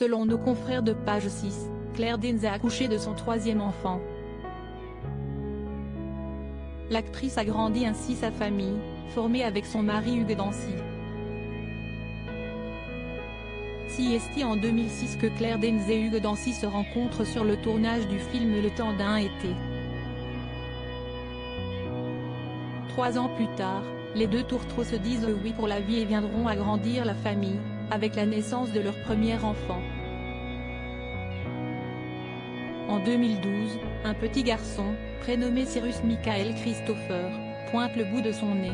Selon nos confrères de Page 6, Claire Danes a accouché de son troisième enfant. L'actrice agrandit ainsi sa famille, formée avec son mari Hugues Dancy. C'est en 2006 que Claire Danes et Hugues Dancy se rencontrent sur le tournage du film Le Temps d'un été. 3 ans plus tard, les deux tourtereaux se disent oui pour la vie et viendront agrandir la famille, avec la naissance de leur premier enfant. En 2012, un petit garçon, prénommé Cyrus Michael Christopher, pointe le bout de son nez.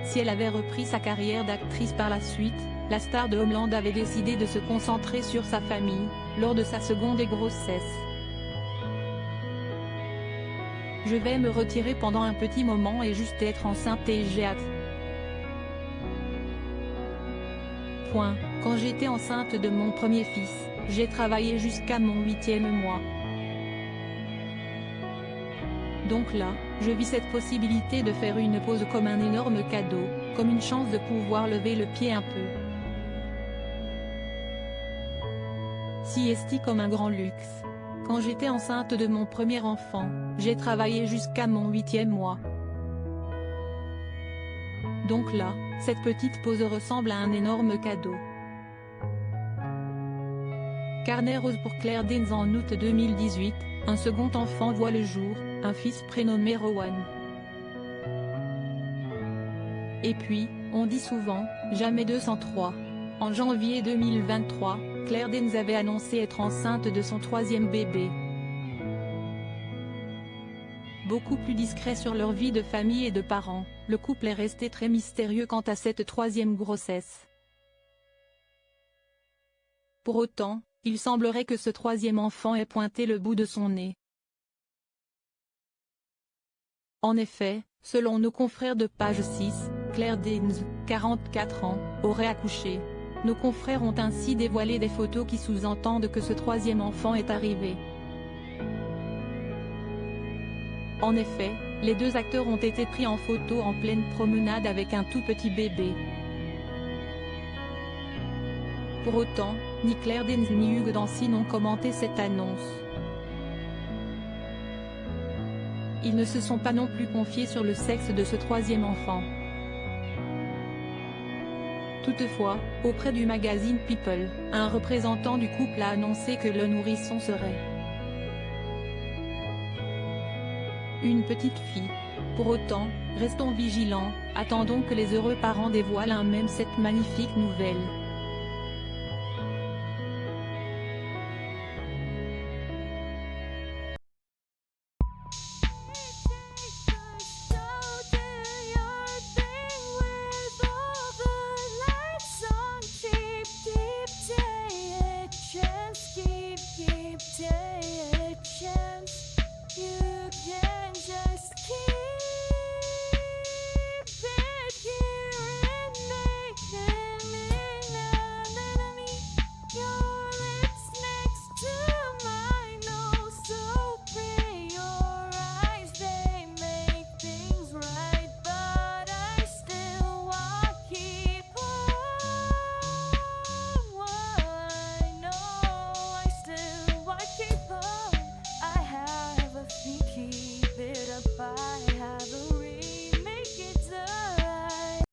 Si elle avait repris sa carrière d'actrice par la suite, la star de Homeland avait décidé de se concentrer sur sa famille, lors de sa seconde grossesse. Je vais me retirer pendant un petit moment et juste être enceinte et j'ai hâte. Quand j'étais enceinte de mon premier fils, j'ai travaillé jusqu'à mon 8e mois. Donc là, je vis cette possibilité de faire une pause comme un énorme cadeau, comme une chance de pouvoir lever le pied un peu. C'est comme un grand luxe. Quand j'étais enceinte de mon premier enfant, j'ai travaillé jusqu'à mon 8e mois. Donc là, cette petite pause ressemble à un énorme cadeau. Carnet rose pour Claire Danes en août 2018, un second enfant voit le jour, un fils prénommé Rowan. Et puis, on dit souvent, jamais 203. En janvier 2023, Claire Danes avait annoncé être enceinte de son troisième bébé. Beaucoup plus discret sur leur vie de famille et de parents, le couple est resté très mystérieux quant à cette troisième grossesse. Pour autant, il semblerait que ce troisième enfant ait pointé le bout de son nez. En effet, selon nos confrères de Page 6, Claire Danes, 44 ans, aurait accouché. Nos confrères ont ainsi dévoilé des photos qui sous-entendent que ce troisième enfant est arrivé. En effet, les deux acteurs ont été pris en photo en pleine promenade avec un tout petit bébé. Pour autant, ni Claire Danes ni Hugues Dancy n'ont commenté cette annonce. Ils ne se sont pas non plus confiés sur le sexe de ce troisième enfant. Toutefois, auprès du magazine People, un représentant du couple a annoncé que le nourrisson serait une petite fille. Pour autant, restons vigilants, attendons que les heureux parents dévoilent même cette magnifique nouvelle.